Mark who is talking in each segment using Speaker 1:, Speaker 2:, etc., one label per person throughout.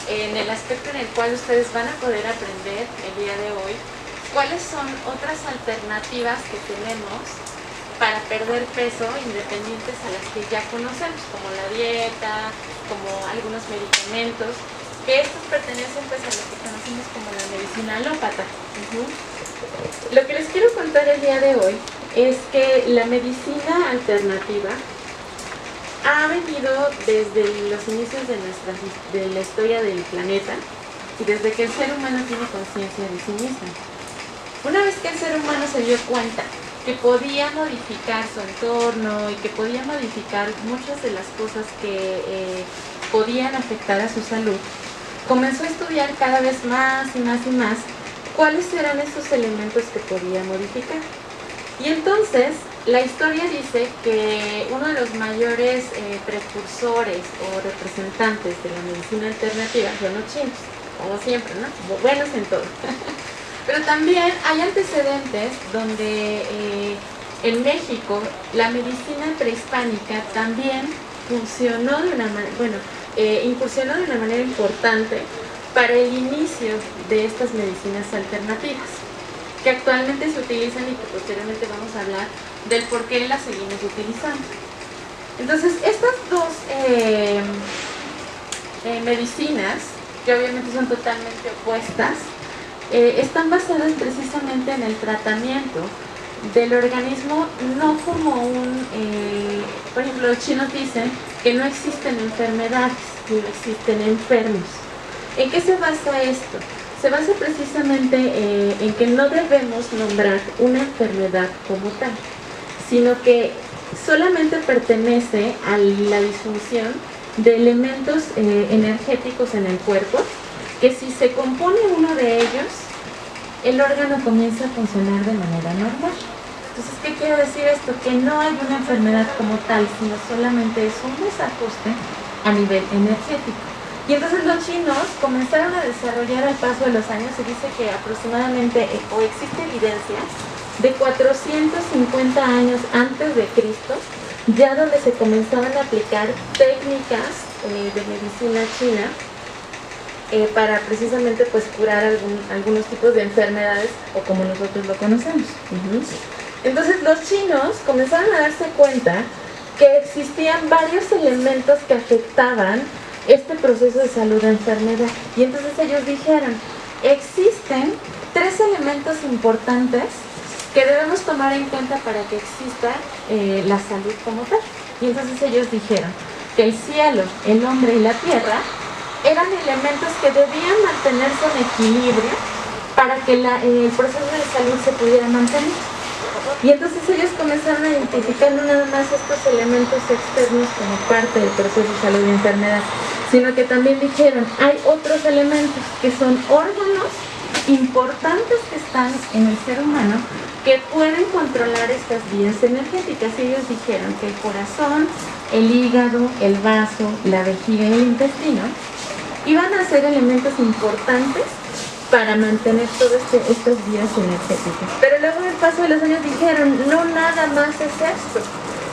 Speaker 1: en el aspecto en el cual ustedes van a poder aprender el día de hoy cuáles son otras alternativas que tenemos para perder peso independientes a las que ya conocemos, como la dieta, como algunos medicamentos, que estos pertenecen pues a lo que conocemos como la medicina alópata. Lo que les quiero contar el día de hoy es que la medicina alternativa ha venido desde los inicios de la historia del planeta y desde que el ser humano tiene conciencia de sí mismo. Una vez que el ser humano se dio cuenta que podía modificar su entorno y que podía modificar muchas de las cosas que podían afectar a su salud, comenzó a estudiar cada vez más y más y más cuáles eran esos elementos que podía modificar. Y entonces la historia dice que uno de los mayores precursores o representantes de la medicina alternativa son los chinos, como siempre, ¿no? Buenos en todo. Pero también hay antecedentes donde en México la medicina prehispánica también funcionó de una manera, incursionó de una manera importante para el inicio de estas medicinas alternativas, que actualmente se utilizan y que posteriormente vamos a hablar del por qué las seguimos utilizando. Entonces, estas dos medicinas, que obviamente son totalmente opuestas, están basadas precisamente en el tratamiento del organismo, no como por ejemplo, los chinos dicen que no existen enfermedades, no existen enfermos. ¿En qué se basa esto? Se basa precisamente en que no debemos nombrar una enfermedad como tal, sino que solamente pertenece a la disfunción de elementos energéticos en el cuerpo, que si se compone uno de ellos, el órgano comienza a funcionar de manera normal. Entonces, ¿qué quiere decir esto? Que no hay una enfermedad como tal, sino solamente es un desajuste a nivel energético. Y entonces los chinos comenzaron a desarrollar al paso de los años. Se dice que aproximadamente, o existe evidencia, de 450 años antes de Cristo, ya donde se comenzaban a aplicar técnicas de medicina china para precisamente pues curar algunos tipos de enfermedades, o como nosotros lo conocemos. Entonces los chinos comenzaron a darse cuenta que existían varios elementos que afectaban este proceso de salud-enfermedad. Y entonces ellos dijeron, existen 3 elementos importantes que debemos tomar en cuenta para que exista la salud como tal. Y entonces ellos dijeron que el cielo, el hombre y la tierra eran elementos que debían mantenerse en equilibrio para que el proceso de salud se pudiera mantener. Y entonces ellos comenzaron a identificar no nada más estos elementos externos como parte del proceso de salud y enfermedad, sino que también dijeron, hay otros elementos que son órganos importantes que están en el ser humano que pueden controlar estas vías energéticas. Y ellos dijeron que el corazón, el hígado, el vaso, la vejiga y el intestino iban a ser elementos importantes para mantener todas estas vías energéticas. Pero luego en el paso de los años dijeron, no nada más es esto,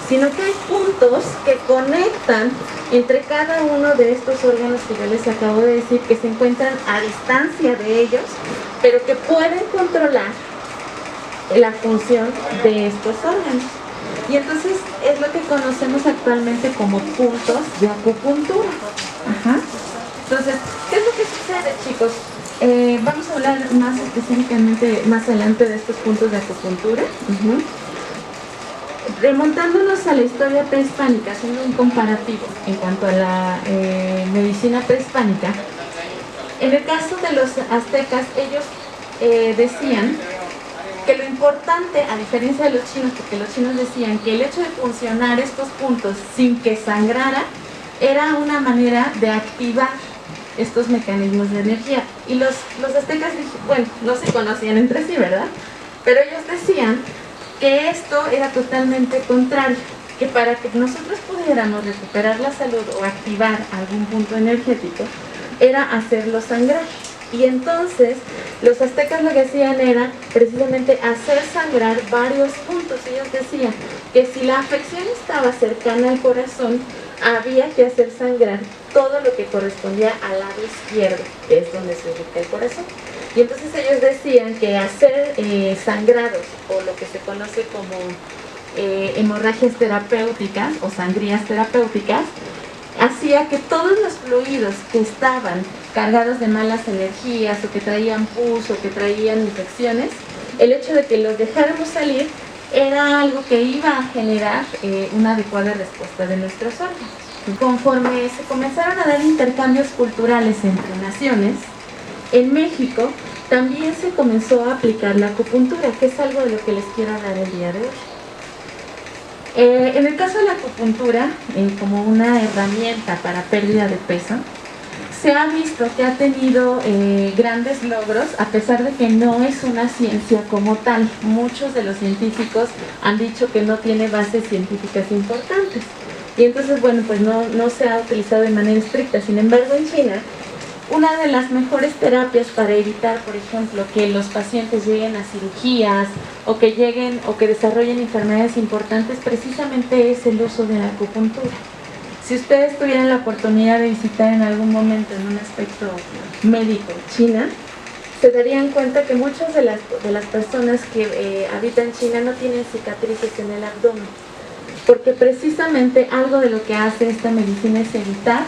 Speaker 1: sino que hay puntos que conectan entre cada uno de estos órganos que yo les acabo de decir, que se encuentran a distancia de ellos, pero que pueden controlar la función de estos órganos. Y entonces es lo que conocemos actualmente como puntos de acupuntura. Entonces, ¿qué es lo que sucede, chicos? Vamos a hablar más específicamente más adelante de estos puntos de acupuntura. Remontándonos a la historia prehispánica, haciendo un comparativo en cuanto a la medicina prehispánica, en el caso de los aztecas, ellos decían que lo importante, a diferencia de los chinos, porque los chinos decían que el hecho de funcionar estos puntos sin que sangrara era una manera de activar estos mecanismos de energía. Y los aztecas, bueno, no se conocían entre sí, ¿verdad? Pero ellos decían que esto era totalmente contrario, que para que nosotros pudiéramos recuperar la salud o activar algún punto energético, era hacerlo sangrar. Y entonces los aztecas lo que hacían era precisamente hacer sangrar varios puntos. Ellos decían que si la afección estaba cercana al corazón, había que hacer sangrar todo lo que correspondía al lado izquierdo, que es donde se ubica el corazón. Y entonces ellos decían que hacer sangrados, o lo que se conoce como hemorragias terapéuticas o sangrías terapéuticas, hacía que todos los fluidos que estaban cargados de malas energías o que traían pus o que traían infecciones, el hecho de que los dejáramos salir era algo que iba a generar una adecuada respuesta de nuestros órganos. Conforme se comenzaron a dar intercambios culturales entre naciones, en México también se comenzó a aplicar la acupuntura, que es algo de lo que les quiero hablar el día de hoy. En el caso de la acupuntura, como una herramienta para pérdida de peso, se ha visto que ha tenido grandes logros, a pesar de que no es una ciencia como tal. Muchos de los científicos han dicho que no tiene bases científicas importantes. Y entonces, bueno, pues no se ha utilizado de manera estricta. Sin embargo, en China, una de las mejores terapias para evitar, por ejemplo, que los pacientes lleguen a cirugías o que desarrollen enfermedades importantes, precisamente es el uso de la acupuntura. Si ustedes tuvieran la oportunidad de visitar en algún momento en un aspecto médico China, se darían cuenta que muchas de las personas que habitan China no tienen cicatrices en el abdomen, porque precisamente algo de lo que hace esta medicina es evitar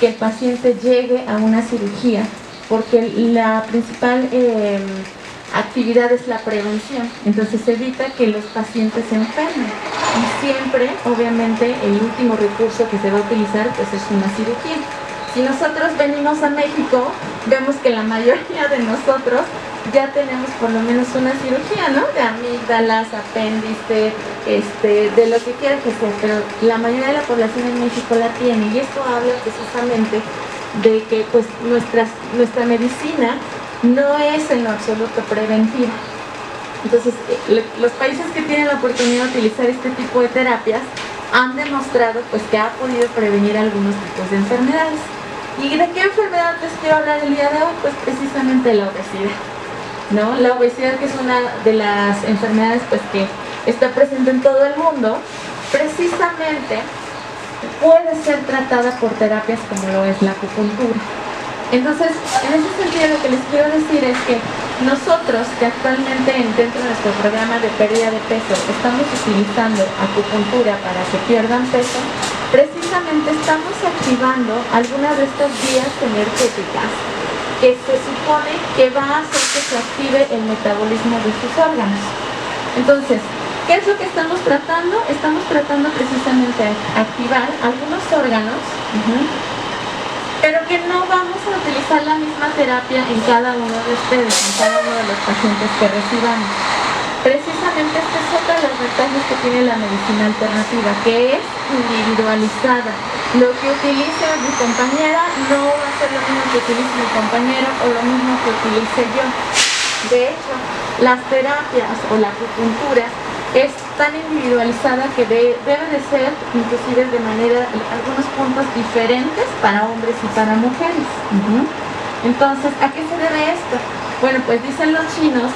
Speaker 1: que el paciente llegue a una cirugía, porque la principal actividad es la prevención. Entonces evita que los pacientes se enfermen, y siempre, obviamente, el último recurso que se va a utilizar pues es una cirugía. Si nosotros venimos a México, vemos que la mayoría de nosotros ya tenemos por lo menos una cirugía, ¿no? De amígdalas, apéndice, de lo que quiera que sea, pero la mayoría de la población en México la tiene, y esto habla precisamente de que pues nuestra medicina no es en lo absoluto preventiva. Entonces, los países que tienen la oportunidad de utilizar este tipo de terapias han demostrado pues que ha podido prevenir algunos tipos de enfermedades. ¿Y de qué enfermedad les quiero hablar el día de hoy? Pues precisamente de la obesidad, ¿no? La obesidad, que es una de las enfermedades pues que está presente en todo el mundo, precisamente puede ser tratada por terapias como lo es la acupuntura. Entonces, en ese sentido, lo que les quiero decir es que nosotros, que actualmente dentro de nuestro programa de pérdida de peso estamos utilizando acupuntura para que pierdan peso, precisamente estamos activando algunas de estas vías energéticas que se supone que va a hacer que se active el metabolismo de sus órganos. Entonces, ¿qué es lo que estamos tratando? Estamos tratando precisamente de activar algunos órganos, pero que no vamos a utilizar la misma terapia en cada uno de ustedes, en cada uno de los pacientes que recibamos. Precisamente esta es otra de las ventajas que tiene la medicina alternativa, que es individualizada. Lo que utilice mi compañera no va a ser lo mismo que utilice mi compañero o lo mismo que utilice yo. De hecho, las terapias o la acupuntura es tan individualizada que debe de ser inclusive de manera, algunos puntos diferentes para hombres y para mujeres. Entonces, ¿a qué se debe esto? Bueno, pues dicen los chinos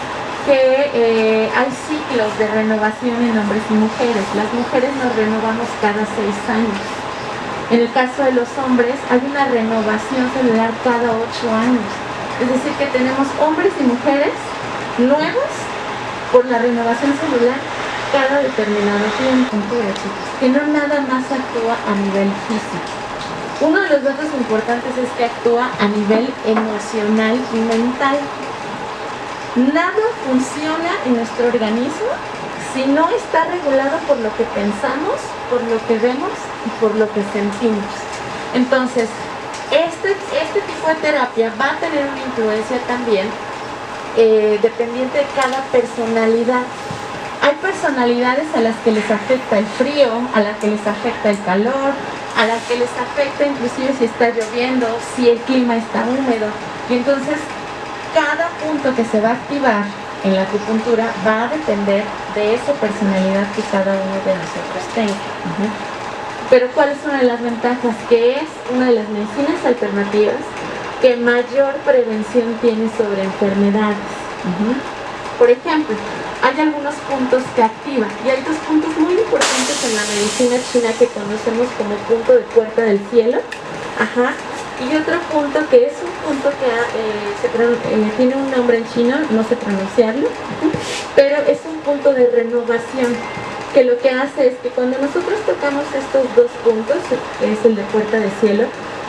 Speaker 1: que hay ciclos de renovación en hombres y mujeres. Las mujeres nos renovamos cada 6 años. En el caso de los hombres hay una renovación celular cada 8 años. Es decir, que tenemos hombres y mujeres nuevos por la renovación celular cada determinado tiempo, que no nada más actúa a nivel físico. Uno de los datos importantes es que actúa a nivel emocional y mental. Nada funciona en nuestro organismo si no está regulado por lo que pensamos, por lo que vemos y por lo que sentimos. Entonces, este tipo de terapia va a tener una influencia también dependiente de cada personalidad. Hay personalidades a las que les afecta el frío, a las que les afecta el calor, a las que les afecta inclusive si está lloviendo, si el clima está húmedo. Y entonces cada punto que se va a activar en la acupuntura va a depender de esa personalidad que cada uno de nosotros tenga. Pero ¿cuál es una de las ventajas? Que es una de las medicinas alternativas que mayor prevención tiene sobre enfermedades. Por ejemplo, hay algunos puntos que activan, y hay 2 puntos muy importantes en la medicina china que conocemos como punto de puerta del cielo. Ajá. Y otro punto que es un punto que tiene un nombre en chino, no sé pronunciarlo, pero es un punto de renovación, que lo que hace es que cuando nosotros tocamos estos dos puntos, que es el de puerta de cielo,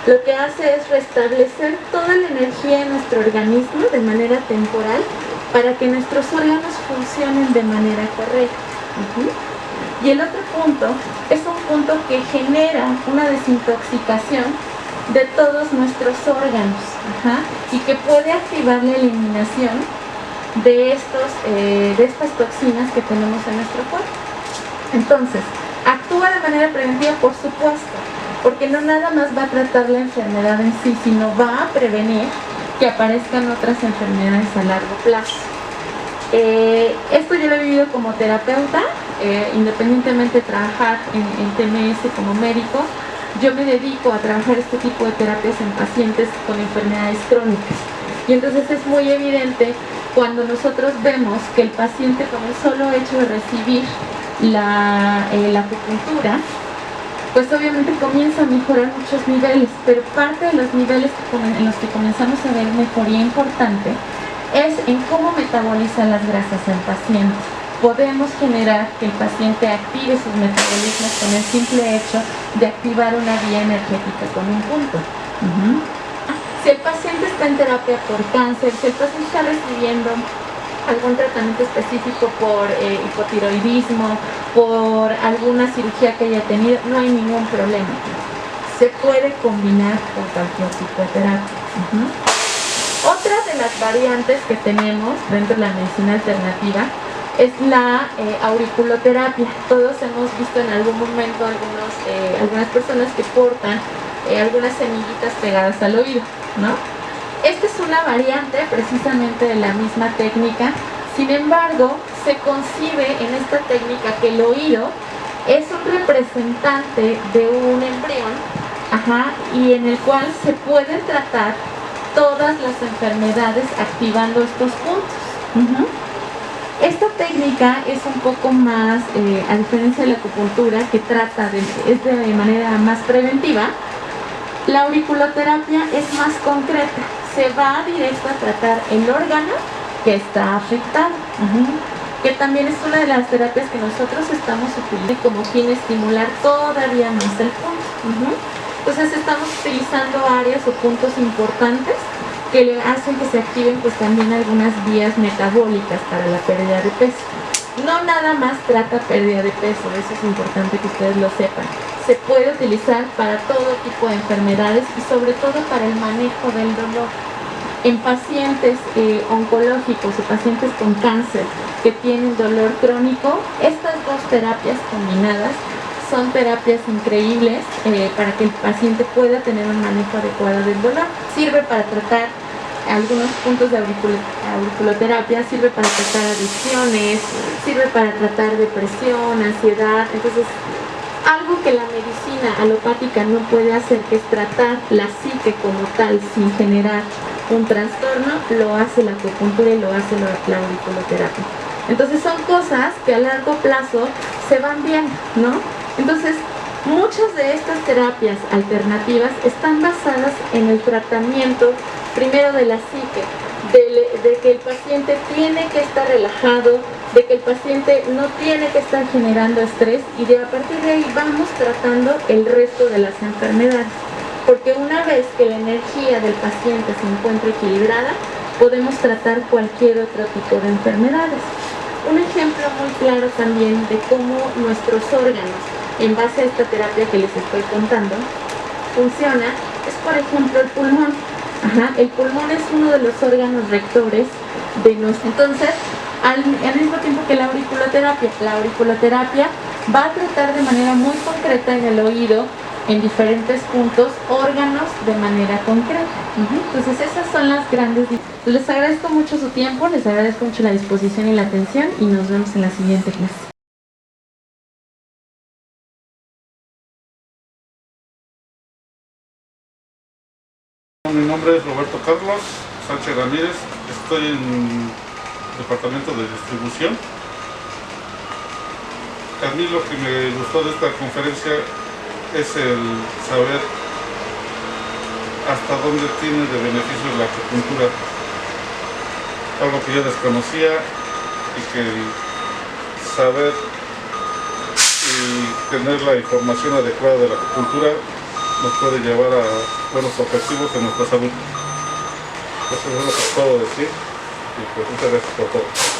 Speaker 1: lo que hace es restablecer toda la energía en nuestro organismo de manera temporal para que nuestros órganos funcionen de manera correcta. Y el otro punto es un punto que genera una desintoxicación de todos nuestros órganos, y que puede activar la eliminación de estas toxinas que tenemos en nuestro cuerpo. Entonces, actúa de manera preventiva, por supuesto, porque no nada más va a tratar la enfermedad en sí, sino va a prevenir que aparezcan otras enfermedades a largo plazo. Esto yo lo he vivido como terapeuta, independientemente de trabajar en TMS como médico. Yo me dedico a trabajar este tipo de terapias en pacientes con enfermedades crónicas. Y entonces es muy evidente cuando nosotros vemos que el paciente, con el solo hecho de recibir la acupuntura, pues obviamente comienza a mejorar muchos niveles, pero parte de los niveles en los que comenzamos a ver mejoría importante es en cómo metaboliza las grasas el paciente. Podemos generar que el paciente active sus metabolismos con el simple hecho de activar una vía energética con un punto. Si el paciente está en terapia por cáncer, si el paciente está recibiendo algún tratamiento específico por hipotiroidismo, por alguna cirugía que haya tenido, no hay ningún problema. Se puede combinar con cualquier tipo de terapia. Otra de las variantes que tenemos dentro de la medicina alternativa es la auriculoterapia. Todos hemos visto en algún momento algunas personas que portan algunas semillitas pegadas al oído, ¿no? Esta es una variante precisamente de la misma técnica. Sin embargo, se concibe en esta técnica que el oído es un representante de un embrión, y en el cual se pueden tratar todas las enfermedades activando estos puntos. Esta técnica es un poco más, a diferencia de la acupuntura, que es de manera más preventiva. La auriculoterapia es más concreta, se va directo a tratar el órgano que está afectado, que también es una de las terapias que nosotros estamos utilizando como fin estimular todavía más el punto. Entonces estamos utilizando áreas o puntos importantes que le hacen que se activen pues también algunas vías metabólicas para la pérdida de peso. No nada más trata pérdida de peso, eso es importante que ustedes lo sepan. Se puede utilizar para todo tipo de enfermedades y sobre todo para el manejo del dolor. En pacientes oncológicos o pacientes con cáncer que tienen dolor crónico, estas dos terapias combinadas son terapias increíbles para que el paciente pueda tener un manejo adecuado del dolor. Sirve para tratar algunos puntos de auriculoterapia, sirve para tratar adicciones, sirve para tratar depresión, ansiedad. Entonces, algo que la medicina alopática no puede hacer, que es tratar la psique como tal sin generar un trastorno, lo hace la acupuntura y lo hace la auriculoterapia. Entonces son cosas que a largo plazo se van viendo, ¿no? Entonces, muchas de estas terapias alternativas están basadas en el tratamiento primero de la psique, de que el paciente tiene que estar relajado, de que el paciente no tiene que estar generando estrés, y a partir de ahí vamos tratando el resto de las enfermedades. Porque una vez que la energía del paciente se encuentra equilibrada, podemos tratar cualquier otro tipo de enfermedades. Un ejemplo muy claro también de cómo nuestros órganos, en base a esta terapia que les estoy contando, funciona, es por ejemplo el pulmón. El pulmón es uno de los órganos rectores de nuestro. Entonces, al mismo tiempo que la auriculoterapia va a tratar de manera muy concreta en el oído, en diferentes puntos, órganos de manera concreta. Entonces esas son las grandes. Les agradezco mucho su tiempo, les agradezco mucho la disposición y la atención, y nos vemos en la siguiente clase.
Speaker 2: Mi nombre es Roberto Carlos Sánchez Ramírez, estoy en el departamento de distribución. A mí lo que me gustó de esta conferencia es el saber hasta dónde tiene de beneficios la acupuntura. Algo que yo desconocía y que el saber y tener la información adecuada de la acupuntura nos puede llevar a buenos objetivos en nuestra salud. Eso es lo que puedo decir y pues muchas gracias por todo.